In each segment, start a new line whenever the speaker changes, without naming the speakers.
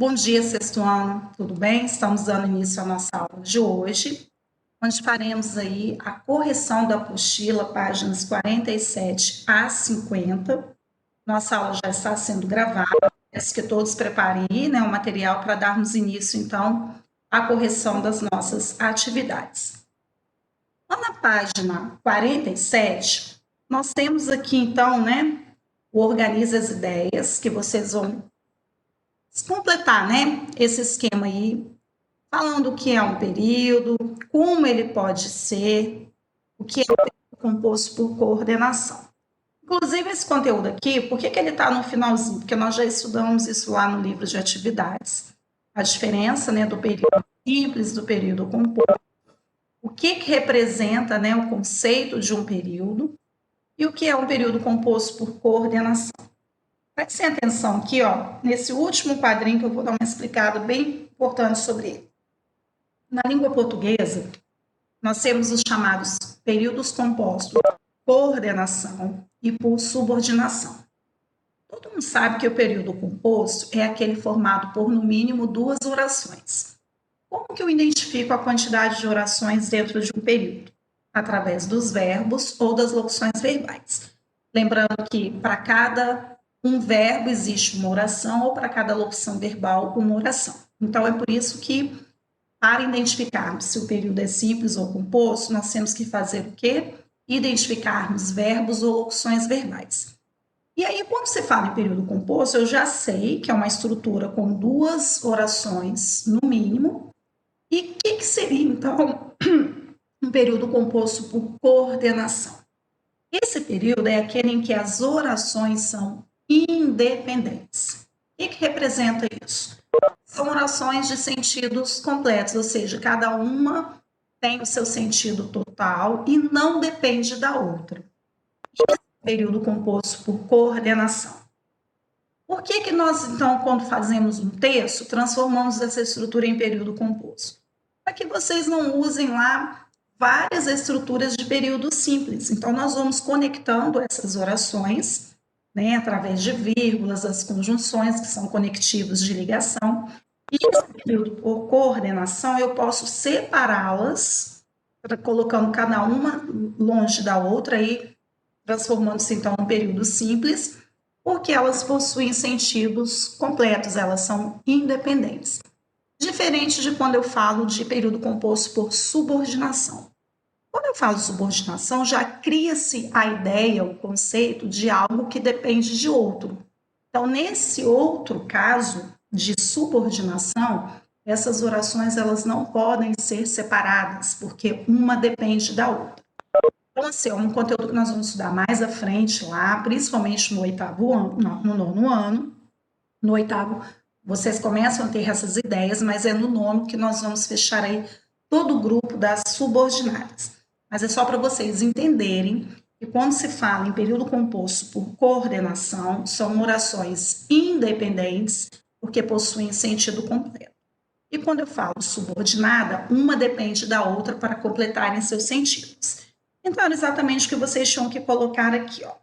Bom dia, sexto ano, tudo bem? Estamos dando início à nossa aula de hoje, onde faremos aí a correção da apostila, páginas 47 a 50. Nossa aula já está sendo gravada, peço que todos preparem aí, né, o material para darmos início, então, à correção das nossas atividades. Lá na página 47, nós temos aqui, então, né, o Organiza as Ideias, que vocês vão completar, né, esse esquema aí, falando o que é um período, como ele pode ser, o que é um período composto por coordenação. Inclusive, esse conteúdo aqui, por que ele está no finalzinho? Porque nós já estudamos isso lá no livro de atividades. A diferença, né, do período simples, do período composto, o que representa, né, o conceito de um período e o que é um período composto por coordenação. Prestem atenção aqui, ó, nesse último quadrinho que eu vou dar uma explicada bem importante sobre ele. Na língua portuguesa, nós temos os chamados períodos compostos por coordenação e por subordinação. Todo mundo sabe que o período composto é aquele formado por, no mínimo, 2 orações. Como que eu identifico a quantidade de orações dentro de um período? Através dos verbos ou das locuções verbais. Lembrando que para cada um verbo existe uma oração ou para cada locução verbal uma oração. Então, é por isso que, para identificarmos se o período é simples ou composto, nós temos que fazer o quê? Identificarmos verbos ou locuções verbais. E aí, quando se fala em período composto, eu já sei que é uma estrutura com 2 orações, no mínimo. E o que seria, então, um período composto por coordenação? Esse período é aquele em que as orações são independentes. O que representa isso? São orações de sentidos completos, ou seja, cada uma tem o seu sentido total e não depende da outra. Esse é o período composto por coordenação. Por que nós, então, quando fazemos um texto, transformamos essa estrutura em período composto? Para que vocês não usem lá várias estruturas de período simples. Então, nós vamos conectando essas orações, né, através de vírgulas, as conjunções, que são conectivos de ligação. E esse período por coordenação, eu posso separá-las, colocando cada uma longe da outra e transformando-se, então, em um período simples, porque elas possuem sentidos completos, elas são independentes. Diferente de quando eu falo de período composto por subordinação. Quando eu falo subordinação, já cria-se a ideia, o conceito de algo que depende de outro. Então, nesse outro caso de subordinação, essas orações elas não podem ser separadas, porque uma depende da outra. Então, assim, é um conteúdo que nós vamos estudar mais à frente lá, principalmente no 8º ano, no 9º ano. No 8º, vocês começam a ter essas ideias, mas é no 9º que nós vamos fechar aí todo o grupo das subordinadas. Mas é só para vocês entenderem que quando se fala em período composto por coordenação, são orações independentes, porque possuem sentido completo. E quando eu falo subordinada, uma depende da outra para completarem seus sentidos. Então, era exatamente o que vocês tinham que colocar aqui, ó.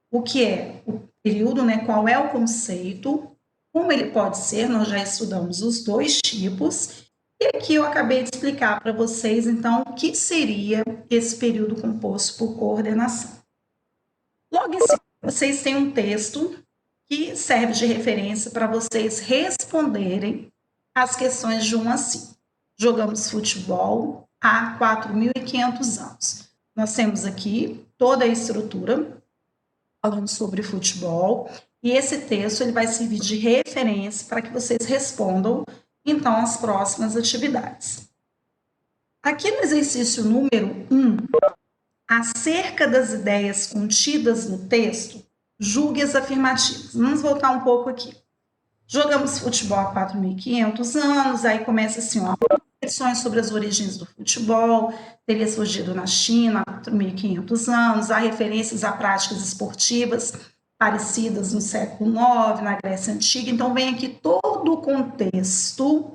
O que é o período, né? Qual é o conceito, como ele pode ser, nós já estudamos os 2 tipos, e aqui eu acabei de explicar para vocês, então, o que seria esse período composto por coordenação. Logo em seguida, vocês têm um texto que serve de referência para vocês responderem as questões de 1 a 5. Jogamos futebol há 4.500 anos. Nós temos aqui toda a estrutura falando sobre futebol, e esse texto ele vai servir de referência para que vocês respondam, então, as próximas atividades. Aqui no exercício número 1, acerca das ideias contidas no texto, julgue as afirmativas. Vamos voltar um pouco aqui. Jogamos futebol há 4.500 anos, aí começa assim, ó, reflexões sobre as origens do futebol, teria surgido na China há 4.500 anos, há referências a práticas esportivas parecidas no século IX, na Grécia Antiga, então vem aqui todo o contexto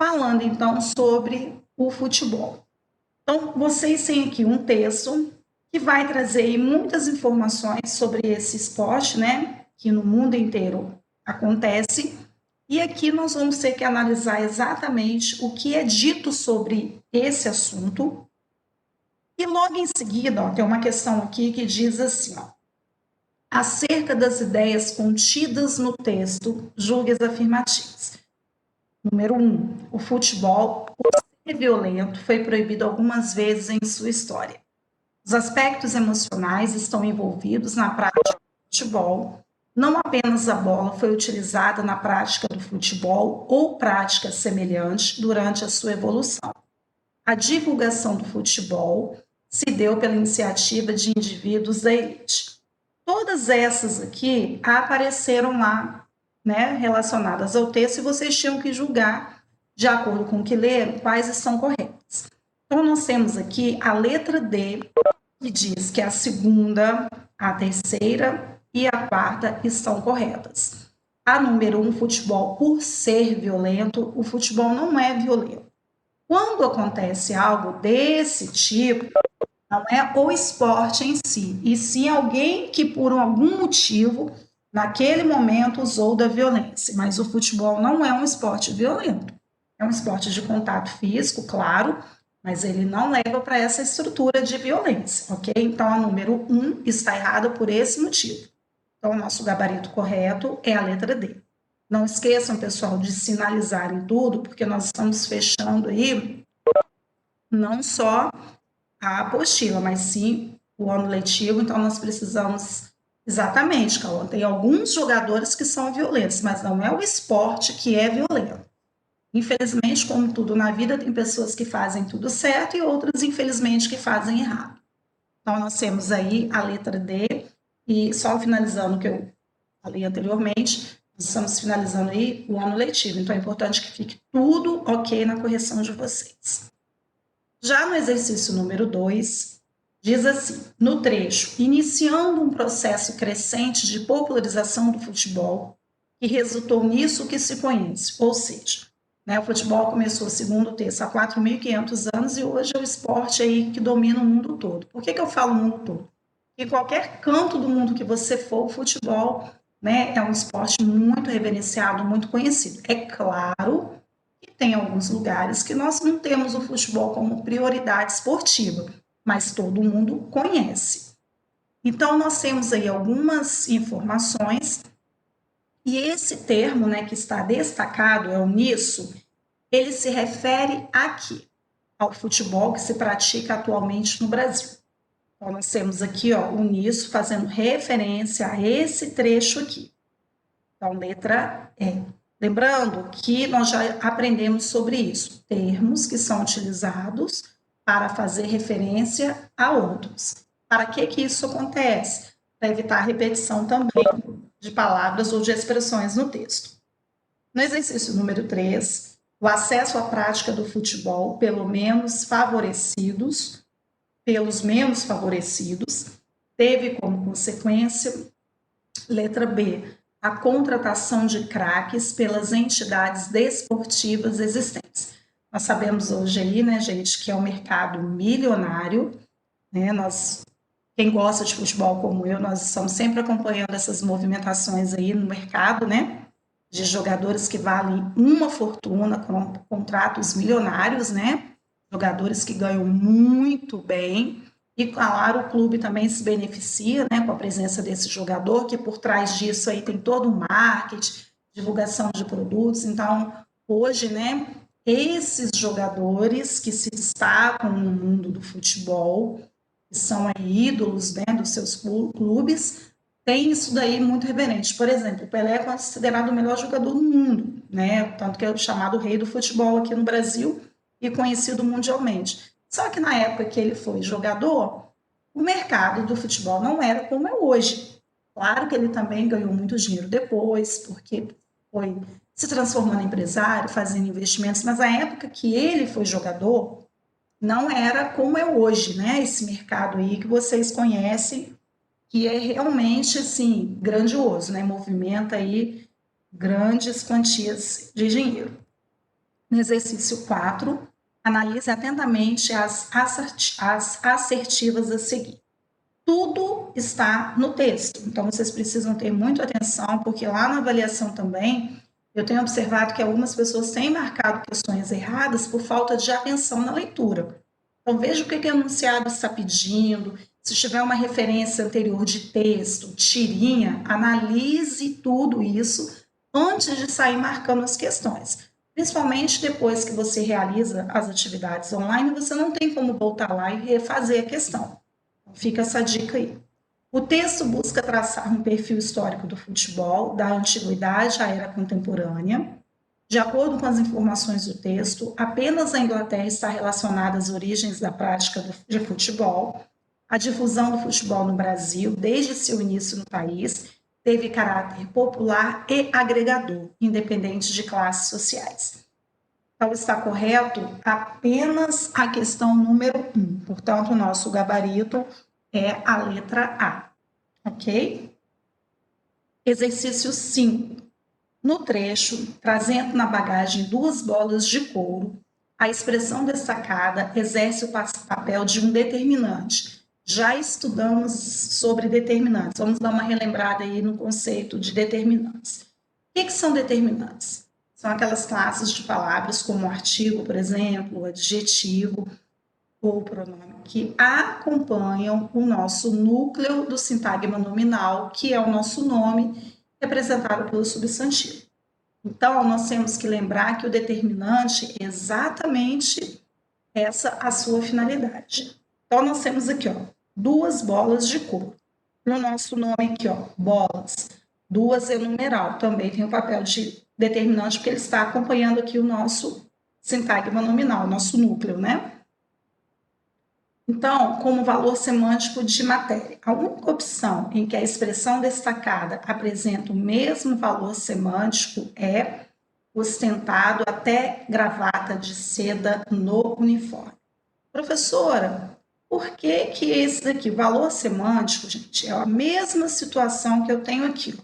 falando, então, sobre o futebol. Então, vocês têm aqui um texto que vai trazer muitas informações sobre esse esporte, né, que no mundo inteiro acontece, E aqui nós vamos ter que analisar exatamente o que é dito sobre esse assunto. E logo em seguida, ó, tem uma questão aqui que diz assim, ó, acerca das ideias contidas no texto, julgue as afirmativas. Número 1, o futebol, por ser violento, foi proibido algumas vezes em sua história. Os aspectos emocionais estão envolvidos na prática do futebol. Não apenas a bola foi utilizada na prática do futebol ou prática semelhante durante a sua evolução. A divulgação do futebol se deu pela iniciativa de indivíduos da elite. Todas essas aqui apareceram lá, né, relacionadas ao texto, e vocês tinham que julgar, de acordo com o que leram, quais estão corretas. Então, nós temos aqui a letra D, que diz que a segunda, a terceira e a quarta estão corretas. A número 1, futebol, por ser violento, o futebol não é violento. Quando acontece algo desse tipo, não é o esporte em si, e sim alguém que, por algum motivo, naquele momento usou da violência. Mas o futebol não é um esporte violento. É um esporte de contato físico, claro, mas ele não leva para essa estrutura de violência, ok? Então, a número 1 está errada por esse motivo. Então, o nosso gabarito correto é a letra D. Não esqueçam, pessoal, de sinalizarem tudo, porque nós estamos fechando aí não só a apostila, mas sim o ano letivo, então nós precisamos exatamente, Cauã, tem alguns jogadores que são violentos, mas não é o esporte que é violento. Infelizmente, como tudo na vida, tem pessoas que fazem tudo certo e outras, infelizmente, que fazem errado. Então, nós temos aí a letra D, e só finalizando o que eu falei anteriormente, nós estamos finalizando aí o ano letivo, então é importante que fique tudo ok na correção de vocês. Já no exercício número 2, diz assim, no trecho, iniciando um processo crescente de popularização do futebol, que resultou nisso que se conhece, ou seja, né, o futebol começou, segundo o texto, há 4.500 anos e hoje é o esporte aí que domina o mundo todo. Por que eu falo mundo todo? Porque em qualquer canto do mundo que você for, o futebol, né, é um esporte muito reverenciado, muito conhecido. É claro que tem alguns lugares que nós não temos o futebol como prioridade esportiva, mas todo mundo conhece. Então, nós temos aí algumas informações, e esse termo, né, que está destacado, é o nisso, ele se refere aqui, ao futebol que se pratica atualmente no Brasil. Então, nós temos aqui, ó, o nisso fazendo referência a esse trecho aqui. Então, letra E. Lembrando que nós já aprendemos sobre isso, termos que são utilizados para fazer referência a outros. Para que isso acontece? Para evitar a repetição também de palavras ou de expressões no texto. No exercício número 3, o acesso à prática do futebol pelos menos favorecidos, teve como consequência, letra B, a contratação de craques pelas entidades desportivas existentes. Nós sabemos hoje aí, né, gente, que é um mercado milionário, né, quem gosta de futebol como eu, nós estamos sempre acompanhando essas movimentações aí no mercado, né, de jogadores que valem uma fortuna, com contratos milionários, né, jogadores que ganham muito bem, e, claro, o clube também se beneficia, né, com a presença desse jogador, que por trás disso aí tem todo o marketing, divulgação de produtos. Então, hoje, né, esses jogadores que se destacam no mundo do futebol, que são aí ídolos, né, dos seus clubes, tem isso daí muito reverente. Por exemplo, o Pelé é considerado o melhor jogador do mundo, né, tanto que é o chamado rei do futebol aqui no Brasil e conhecido mundialmente. Só que na época que ele foi jogador, o mercado do futebol não era como é hoje. Claro que ele também ganhou muito dinheiro depois, porque foi se transformando em empresário, fazendo investimentos, mas a época que ele foi jogador não era como é hoje, né? Esse mercado aí que vocês conhecem, que é realmente assim grandioso, né? Movimenta aí grandes quantias de dinheiro. No exercício 4, analise atentamente as assertivas a seguir. Tudo está no texto, então vocês precisam ter muita atenção, porque lá na avaliação também Eu tenho observado que algumas pessoas têm marcado questões erradas por falta de atenção na leitura. Então, veja o que o enunciado está pedindo. Se tiver uma referência anterior de texto, tirinha, analise tudo isso antes de sair marcando as questões. Principalmente depois que você realiza as atividades online, você não tem como voltar lá e refazer a questão. Então, fica essa dica aí. O texto busca traçar um perfil histórico do futebol, da antiguidade à era contemporânea. De acordo com as informações do texto, apenas a Inglaterra está relacionada às origens da prática de futebol. A difusão do futebol no Brasil, desde seu início no país, teve caráter popular e agregador, independente de classes sociais. Então, está correto apenas a questão número 1. Portanto, o nosso gabarito é a letra A, ok? Exercício 5. No trecho, trazendo na bagagem 2 bolas de couro, a expressão destacada exerce o papel de um determinante. Já estudamos sobre determinantes. Vamos dar uma relembrada aí no conceito de determinantes. O que são determinantes? São aquelas classes de palavras como artigo, por exemplo, o adjetivo ou pronome, que acompanham o nosso núcleo do sintagma nominal, que é o nosso nome, representado pelo substantivo. Então, nós temos que lembrar que o determinante é exatamente essa a sua finalidade. Então, nós temos aqui, ó, 2 bolas de couro. No nosso nome aqui, ó, bolas. 2 é numeral, também tem o papel de determinante, porque ele está acompanhando aqui o nosso sintagma nominal, o nosso núcleo, né? Então, como valor semântico de matéria, a única opção em que a expressão destacada apresenta o mesmo valor semântico é ostentado até gravata de seda no uniforme. Professora, por que que esse aqui, valor semântico, gente, é a mesma situação que eu tenho aqui?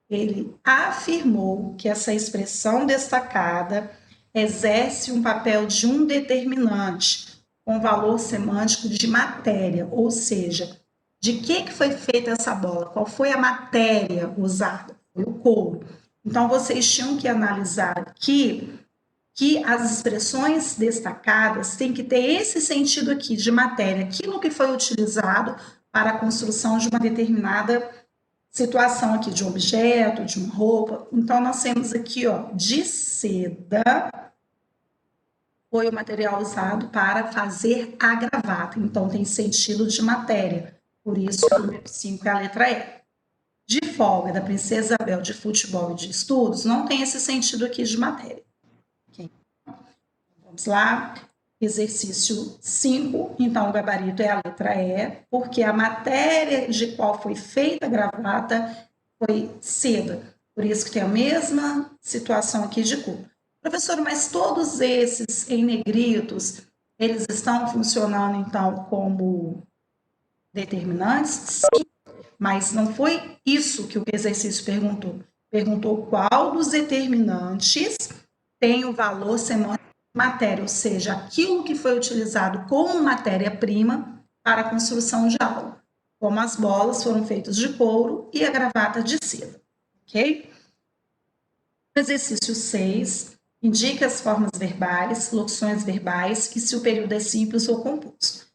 Ele afirmou que essa expressão destacada exerce um papel de um determinante com valor semântico de matéria, ou seja, de que foi feita essa bola? Qual foi a matéria usada? Foi o couro. Então, vocês tinham que analisar aqui que as expressões destacadas têm que ter esse sentido aqui de matéria, aquilo que foi utilizado para a construção de uma determinada situação aqui, de um objeto, de uma roupa. Então, nós temos aqui, ó, de seda, foi o material usado para fazer a gravata. Então, tem sentido de matéria. Por isso, o número 5 é a letra E. De folga, da Princesa Isabel, de futebol e de estudos, não tem esse sentido aqui de matéria. Okay. Vamos lá. Exercício 5. Então, o gabarito é a letra E, porque a matéria de qual foi feita a gravata foi seda. Por isso que tem a mesma situação aqui de cor. Professor, mas todos esses em negritos, eles estão funcionando, então, como determinantes? Sim, mas não foi isso que o exercício perguntou. Perguntou qual dos determinantes tem o valor semântico de matéria, ou seja, aquilo que foi utilizado como matéria-prima para a construção de algo, como as bolas foram feitas de couro e a gravata de seda, ok? Exercício 6, indique as formas verbais, locuções verbais e se o período é simples ou composto.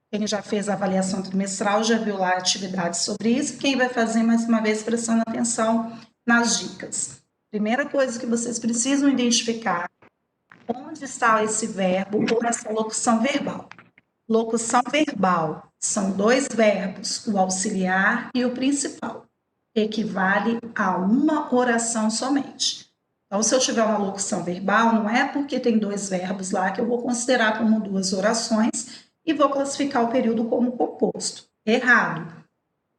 Quem já fez a avaliação trimestral já viu lá atividades sobre isso. Quem vai fazer, mais uma vez, prestando atenção nas dicas. Primeira coisa que vocês precisam identificar, onde está esse verbo ou essa locução verbal. Locução verbal são 2 verbos, o auxiliar e o principal. Equivale a uma oração somente. Então, se eu tiver uma locução verbal, não é porque tem 2 verbos lá que eu vou considerar como 2 orações e vou classificar o período como composto. Errado.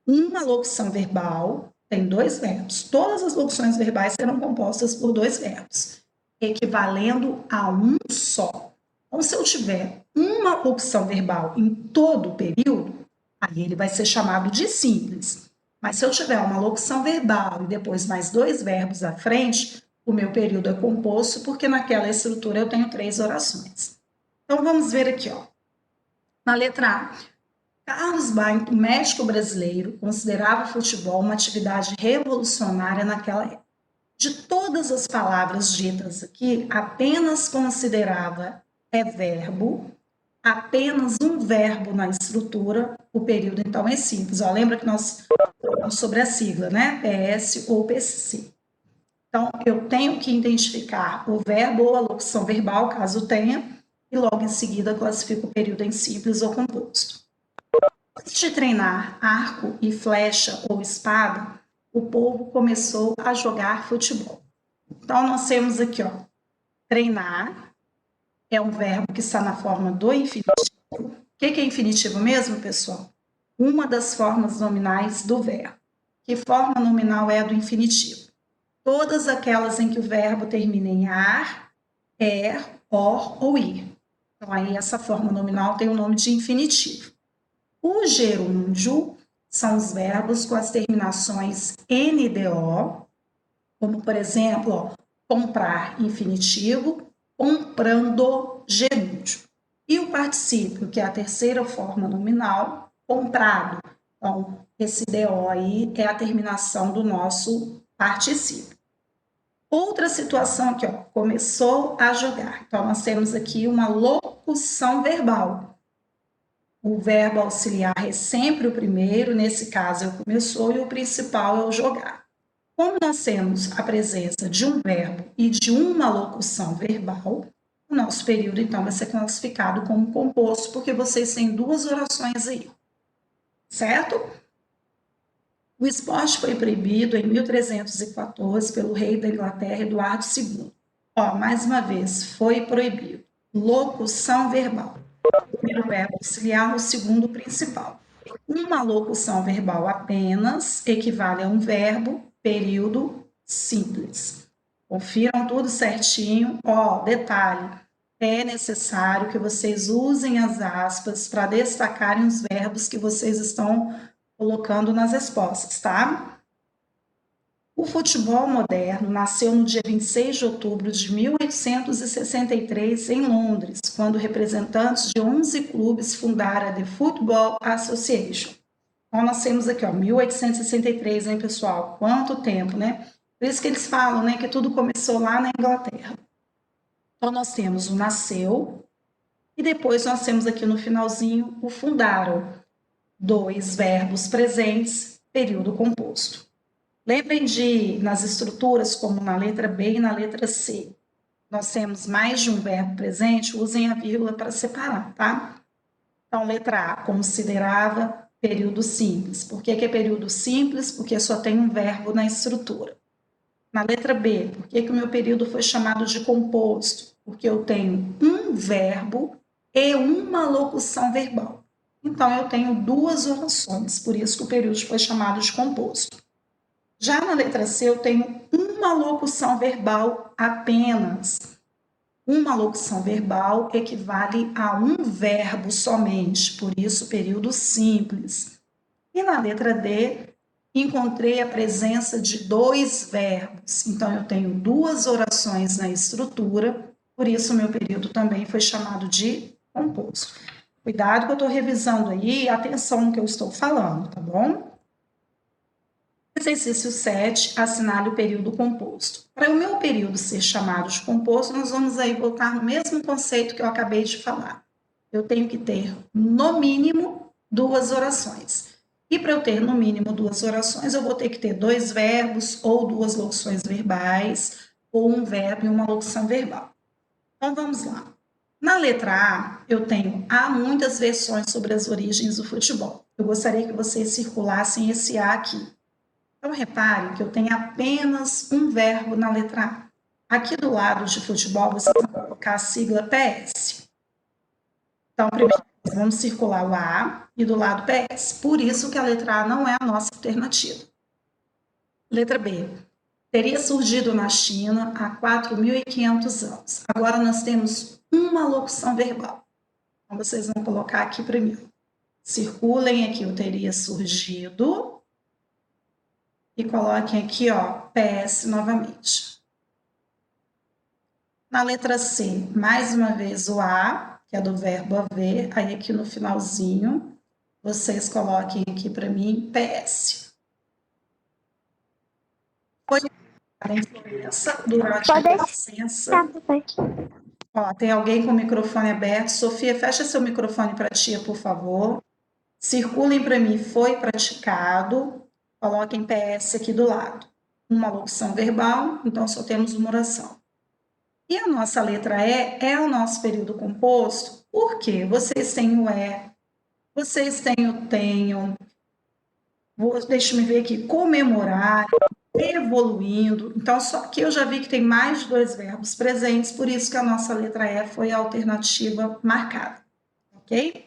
Uma locução verbal tem 2 verbos. Todas as locuções verbais serão compostas por 2 verbos, equivalendo a um só. Então, se eu tiver uma locução verbal em todo o período, aí ele vai ser chamado de simples. Mas se eu tiver uma locução verbal e depois mais 2 verbos à frente, o meu período é composto, porque naquela estrutura eu tenho 3 orações. Então, vamos ver aqui, ó. Na letra A, Carlos Bynton, médico brasileiro, considerava o futebol uma atividade revolucionária naquela época. De todas as palavras ditas aqui, apenas considerava verbo, apenas um verbo na estrutura, o período então é simples. Ó, lembra que nós falamos sobre a sigla, né? PS ou PC. Então, eu tenho que identificar o verbo ou a locução verbal, caso tenha, e logo em seguida classifico o período em simples ou composto. Antes de treinar arco e flecha ou espada, o povo começou a jogar futebol. Então, nós temos aqui, ó, treinar é um verbo que está na forma do infinitivo. O que é infinitivo mesmo, pessoal? Uma das formas nominais do verbo. Que forma nominal é a do infinitivo? Todas aquelas em que o verbo termina em ar, or ou ir. Então, aí essa forma nominal tem o nome de infinitivo. O gerúndio são os verbos com as terminações NDO, como, por exemplo, ó, comprar, infinitivo, comprando, gerúndio. E o particípio, que é a terceira forma nominal, comprado. Então, esse DO aí é a terminação do nosso particípio. Outra situação aqui, ó, começou a jogar. Então, nós temos aqui uma locução verbal. O verbo auxiliar é sempre o primeiro, nesse caso é o começou, e o principal é o jogar. Como nós temos a presença de um verbo e de uma locução verbal, o nosso período, então, vai ser classificado como composto, porque vocês têm duas orações aí, certo? O esporte foi proibido em 1314 pelo rei da Inglaterra, Eduardo II. Ó, mais uma vez, foi proibido. Locução verbal. O primeiro verbo auxiliar, o segundo principal. Uma locução verbal apenas equivale a um verbo, período simples. Confiram tudo certinho. Ó, detalhe, é necessário que vocês usem as aspas para destacarem os verbos que vocês estão colocando nas respostas, tá? O futebol moderno nasceu no dia 26 de outubro de 1863 em Londres, quando representantes de 11 clubes fundaram a The Football Association. Então, nós temos aqui, ó, 1863, hein, pessoal? Quanto tempo, né? Por isso que eles falam, né, que tudo começou lá na Inglaterra. Então, nós temos o nasceu e depois nós temos aqui no finalzinho o fundaram. Dois verbos presentes, período composto. Lembrem de, nas estruturas, como na letra B e na letra C, nós temos mais de um verbo presente, usem a vírgula para separar, tá? Então, letra A, considerava período simples. Por que é período simples? Porque só tem um verbo na estrutura. Na letra B, por que o meu período foi chamado de composto? Porque eu tenho um verbo e uma locução verbal. Então, eu tenho duas orações, por isso que o período foi chamado de composto. Já na letra C, eu tenho uma locução verbal apenas. Uma locução verbal equivale a um verbo somente, por isso, período simples. E na letra D, encontrei a presença de dois verbos. Então, eu tenho duas orações na estrutura, por isso, meu período também foi chamado de composto. Cuidado que eu estou revisando aí, atenção no que eu estou falando, tá bom? Exercício 7, assinale o período composto. Para o meu período ser chamado de composto, nós vamos aí voltar no mesmo conceito que eu acabei de falar. Eu tenho que ter, no mínimo, duas orações. E para eu ter, no mínimo, duas orações, eu vou ter que ter dois verbos ou duas locuções verbais, ou um verbo e uma locução verbal. Então, vamos lá. Na letra A, eu tenho há muitas versões sobre as origens do futebol. Eu gostaria que vocês circulassem esse A aqui. Então, reparem que eu tenho apenas um verbo na letra A. Aqui do lado de futebol, você vai colocar a sigla PS. Então, primeiro, vamos circular o A e do lado PS. Por isso que a letra A não é a nossa alternativa. Letra B. Teria surgido na China há 4.500 anos. Agora nós temos uma locução verbal. Então, vocês vão colocar aqui primeiro. Circulem aqui o teria surgido e coloquem aqui, ó, PS novamente. Na letra C, mais uma vez o A, que é do verbo haver, aí aqui no finalzinho, vocês coloquem aqui para mim PS. A influenza durante a adolescência. Ó, tem alguém com o microfone aberto. Sofia, fecha seu microfone para a tia, por favor. Circulem para mim, foi praticado. Coloquem PS aqui do lado. Uma locução verbal, então só temos uma oração. E a nossa letra E é o nosso período composto, porque vocês têm o E, vocês têm o tenham, deixa eu ver aqui, comemorar, evoluindo. Então, só que eu já vi que tem mais de 2 verbos presentes, por isso que a nossa letra E foi a alternativa marcada, ok?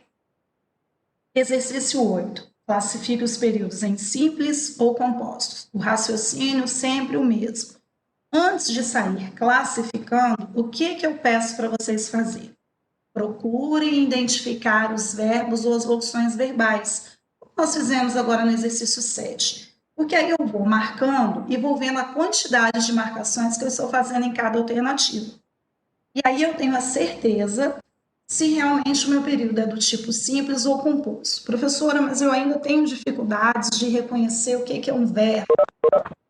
Exercício 8. Classifique os períodos em simples ou compostos. O raciocínio sempre o mesmo. Antes de sair classificando, o que eu peço para vocês fazerem? Procurem identificar os verbos ou as locuções verbais, como nós fizemos agora no exercício 7. Porque aí eu vou marcando e vou vendo a quantidade de marcações que eu estou fazendo em cada alternativa. E aí eu tenho a certeza se realmente o meu período é do tipo simples ou composto. Professora, mas eu ainda tenho dificuldades de reconhecer o que é um verbo.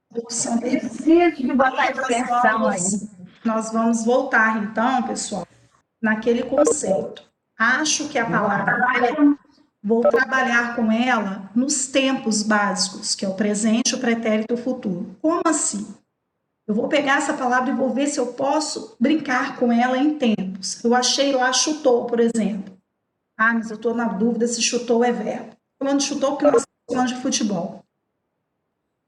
Preciso de botar expressão aí.
Nós vamos voltar, então, pessoal, naquele conceito. Acho que a palavra vou trabalhar com ela nos tempos básicos, que é o presente, o pretérito e o futuro. Como assim? Eu vou pegar essa palavra e vou ver se eu posso brincar com ela em tempos. Eu achei lá chutou, por exemplo. Ah, mas eu estou na dúvida se chutou é verbo. Falando de chutou porque nós estamos falando de futebol.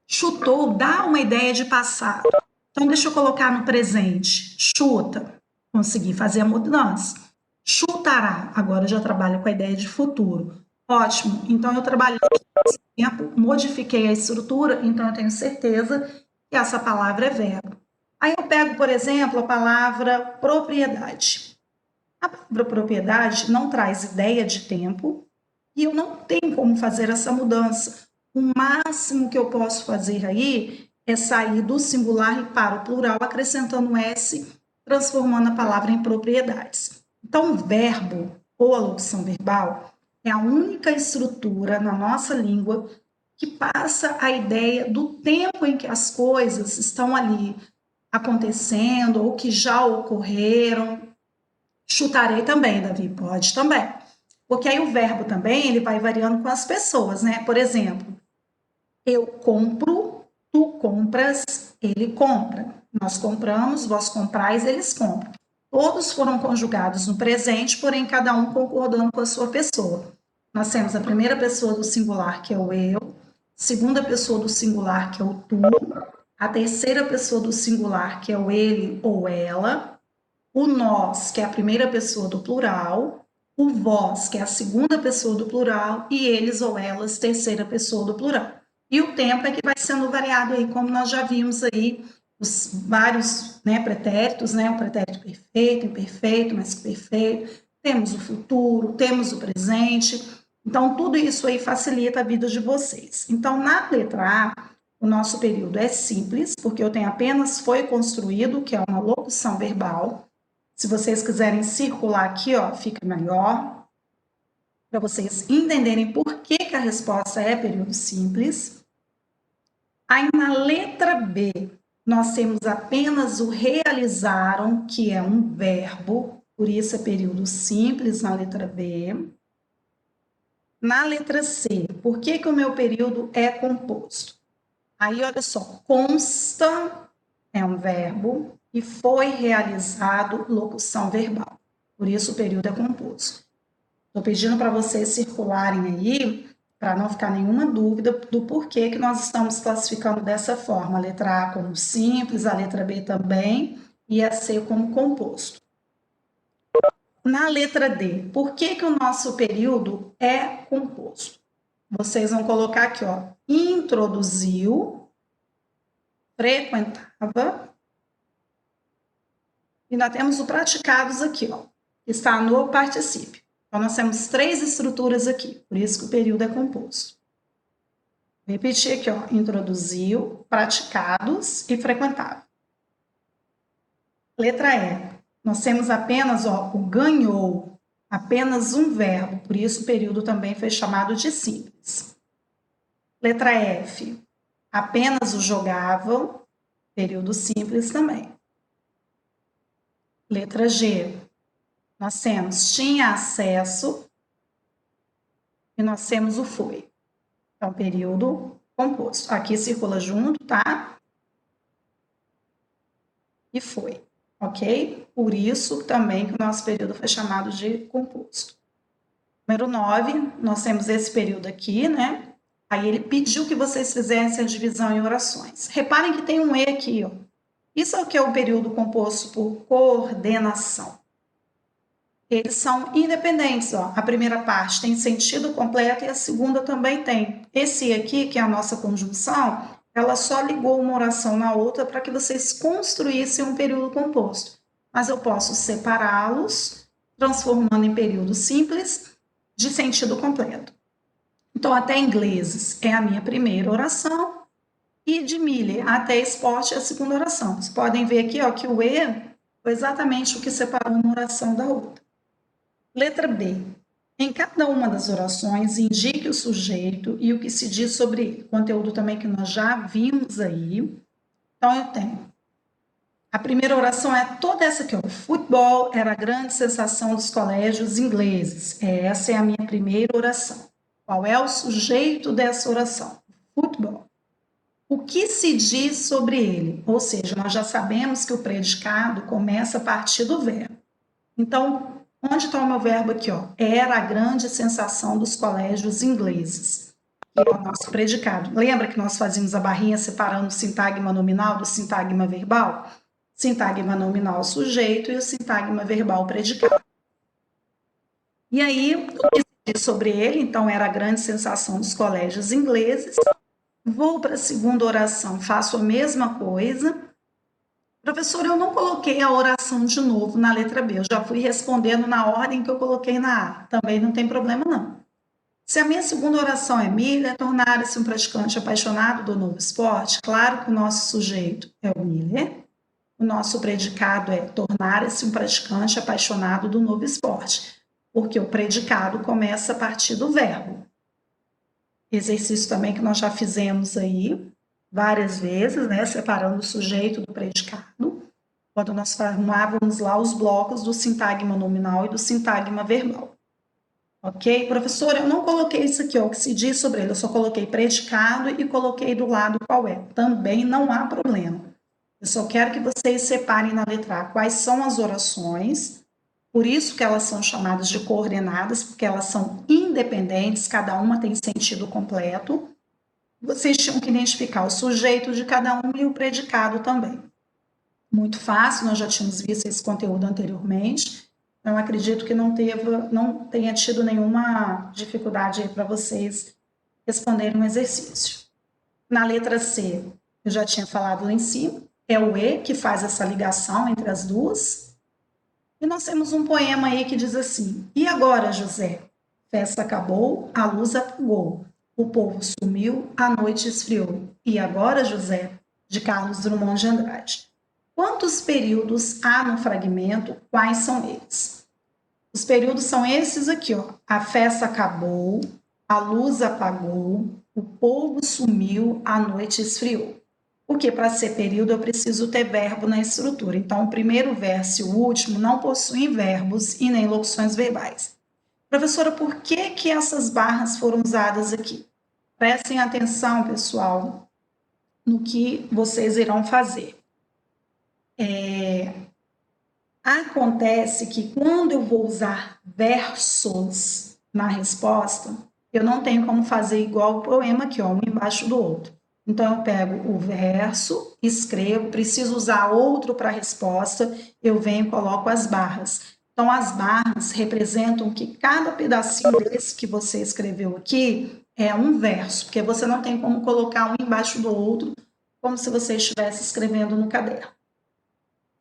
Chutou dá uma ideia de passado. Então, deixa eu colocar no presente. Chuta. Consegui fazer a mudança. Chutará. Agora eu já trabalho com a ideia de futuro. Ótimo. Então, eu trabalhei esse tempo, modifiquei a estrutura, então eu tenho certeza que essa palavra é verbo. Aí eu pego, por exemplo, a palavra propriedade. A palavra propriedade não traz ideia de tempo e eu não tenho como fazer essa mudança. O máximo que eu posso fazer aí é sair do singular e para o plural, acrescentando S, transformando a palavra em propriedades. Então, o verbo ou a locução verbal é a única estrutura na nossa língua que passa a ideia do tempo em que as coisas estão ali acontecendo ou que já ocorreram. Chutarei também, Davi, pode também. Porque aí o verbo também, ele vai variando com as pessoas, né? Por exemplo, eu compro, tu compras, ele compra. Nós compramos, vós comprais, eles compram. Todos foram conjugados no presente, porém cada um concordando com a sua pessoa. Nós temos a primeira pessoa do singular, que é o eu, segunda pessoa do singular, que é o tu, a terceira pessoa do singular, que é o ele ou ela, o nós, que é a primeira pessoa do plural, o vós, que é a segunda pessoa do plural, e eles ou elas, terceira pessoa do plural. E o tempo é que vai sendo variado aí, como nós já vimos aí, os vários pretéritos, o pretérito perfeito, imperfeito, mais que perfeito, temos o futuro, temos o presente, então tudo isso aí facilita a vida de vocês. Então, na letra A, o nosso período é simples, porque eu tenho apenas foi construído, que é uma locução verbal. Se vocês quiserem circular aqui, ó, fica melhor, para vocês entenderem por que a resposta é período simples. Aí na letra B, nós temos apenas o realizaram, que é um verbo, por isso é período simples na letra B. Na letra C, por que o meu período é composto? Aí, olha só, consta é um verbo e foi realizado locução verbal. Por isso o período é composto. Estou pedindo para vocês circularem aí, para não ficar nenhuma dúvida do porquê que nós estamos classificando dessa forma. A letra A como simples, a letra B também, e a C como composto. Na letra D, por que o nosso período é composto? Vocês vão colocar aqui, ó, introduziu, frequentava, e nós temos o praticados aqui, ó, que está no particípio. Então, nós temos 3 estruturas aqui, por isso que o período é composto. Vou repetir aqui, ó, introduziu, praticados e frequentava. Letra E, nós temos apenas, ó, o ganhou, apenas um verbo, por isso o período também foi chamado de simples. Letra F, apenas o jogavam, período simples também. Letra G, nós temos tinha acesso e nós temos o foi. Então, período composto. Aqui circula junto, tá? E foi, ok? Por isso também que o nosso período foi chamado de composto. Número 9, nós temos esse período aqui, né? Aí ele pediu que vocês fizessem a divisão em orações. Reparem que tem um E aqui, ó. Isso é o que é o período composto por coordenação. Eles são independentes, ó. A primeira parte tem sentido completo e a segunda também tem. Esse aqui, que é a nossa conjunção, ela só ligou uma oração na outra para que vocês construíssem um período composto. Mas eu posso separá-los, transformando em período simples de sentido completo. Então, até ingleses é a minha primeira oração e de Miller até esporte é a segunda oração. Vocês podem ver aqui, ó, que o E foi exatamente o que separou uma oração da outra. Letra B. Em cada uma das orações, indique o sujeito e o que se diz sobre ele. Conteúdo também que nós já vimos aí. Então, eu tenho. A primeira oração é toda essa aqui, ó. O futebol era a grande sensação dos colégios ingleses. Essa é a minha primeira oração. Qual é o sujeito dessa oração? Futebol. O que se diz sobre ele? Ou seja, nós já sabemos que o predicado começa a partir do verbo. Então, onde está o meu verbo aqui? Ó? Era a grande sensação dos colégios ingleses. Que é o nosso predicado. Lembra que nós fazíamos a barrinha separando o sintagma nominal do sintagma verbal? Sintagma nominal sujeito e o sintagma verbal predicado. E aí, o que se diz sobre ele? Então, era a grande sensação dos colégios ingleses. Vou para a segunda oração, faço a mesma coisa. Professor, eu não coloquei a oração de novo na letra B, eu já fui respondendo na ordem que eu coloquei na A. Também não tem problema, não. Se a minha segunda oração é Miller, tornar-se um praticante apaixonado do novo esporte, claro que o nosso sujeito é o Miller, o nosso predicado é tornar-se um praticante apaixonado do novo esporte, porque o predicado começa a partir do verbo. Exercício também que nós já fizemos aí várias vezes, né, separando o sujeito do predicado, quando nós formávamos lá os blocos do sintagma nominal e do sintagma verbal. Ok? Professor, eu não coloquei isso aqui, ó, o que se diz sobre ele, eu só coloquei predicado e coloquei do lado qual é. Também não há problema. Eu só quero que vocês separem na letra A quais são as orações, por isso que elas são chamadas de coordenadas, porque elas são independentes, cada uma tem sentido completo. Vocês tinham que identificar o sujeito de cada um e o predicado também. Muito fácil, nós já tínhamos visto esse conteúdo anteriormente. Então, acredito que não tenha tido nenhuma dificuldade aí para vocês responderem um exercício. Na letra C, eu já tinha falado lá em cima, é o E que faz essa ligação entre as duas. E nós temos um poema aí que diz assim: e agora, José? Festa acabou, a luz apagou, o povo sumiu, a noite esfriou. E agora, José? De Carlos Drummond de Andrade. Quantos períodos há no fragmento? Quais são eles? Os períodos são esses aqui, ó. A festa acabou, a luz apagou, o povo sumiu, a noite esfriou. Porque para ser período eu preciso ter verbo na estrutura. Então, o primeiro verso e o último não possuem verbos e nem locuções verbais. Professora, por que essas barras foram usadas aqui? Prestem atenção, pessoal, no que vocês irão fazer. Acontece que quando eu vou usar versos na resposta, eu não tenho como fazer igual o poema aqui, ó, um embaixo do outro. Então, eu pego o verso, escrevo, preciso usar outro para a resposta, eu venho e coloco as barras. Então, as barras representam que cada pedacinho desse que você escreveu aqui é um verso, porque você não tem como colocar um embaixo do outro, como se você estivesse escrevendo no caderno.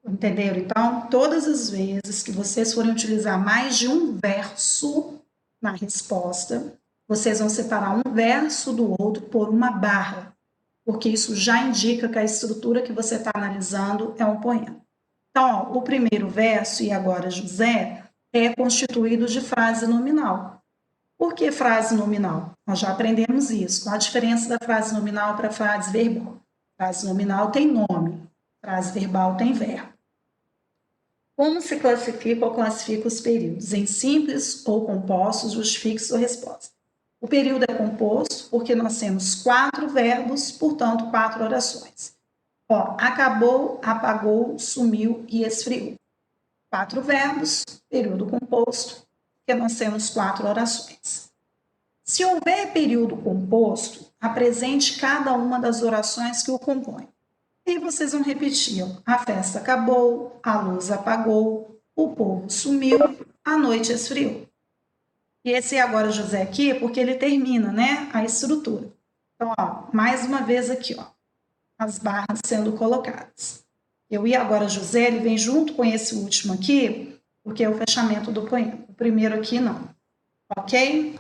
Entenderam? Então, todas as vezes que vocês forem utilizar mais de um verso na resposta, vocês vão separar um verso do outro por uma barra, porque isso já indica que a estrutura que você está analisando é um poema. Então, ó, o primeiro verso, e agora José, é constituído de frase nominal. Por que frase nominal? Nós já aprendemos isso. Qual a diferença da frase nominal para a frase verbal? A frase nominal tem nome. Frase verbal tem verbo. Como se classifica ou classifica os períodos? Em simples ou compostos, justifique sua resposta. O período é composto porque nós temos 4 verbos, portanto, 4 orações. Ó, acabou, apagou, sumiu e esfriou. 4 verbos, período composto, porque nós temos 4 orações. Se houver período composto, apresente cada uma das orações que o compõem. E vocês vão repetir: a festa acabou, a luz apagou, o povo sumiu, a noite esfriou. E esse agora José aqui, porque ele termina, né, a estrutura. Então, ó, mais uma vez aqui, ó, as barras sendo colocadas. Eu e agora José, ele vem junto com esse último aqui, porque é o fechamento do poema. O primeiro aqui não. Ok?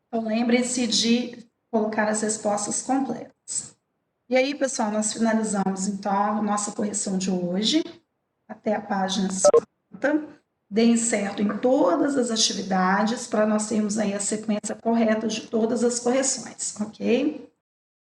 Então, lembrem-se de colocar as respostas completas. E aí, pessoal, nós finalizamos, então, a nossa correção de hoje, até a página 50. Deem certo em todas as atividades, para nós termos aí a sequência correta de todas as correções, ok?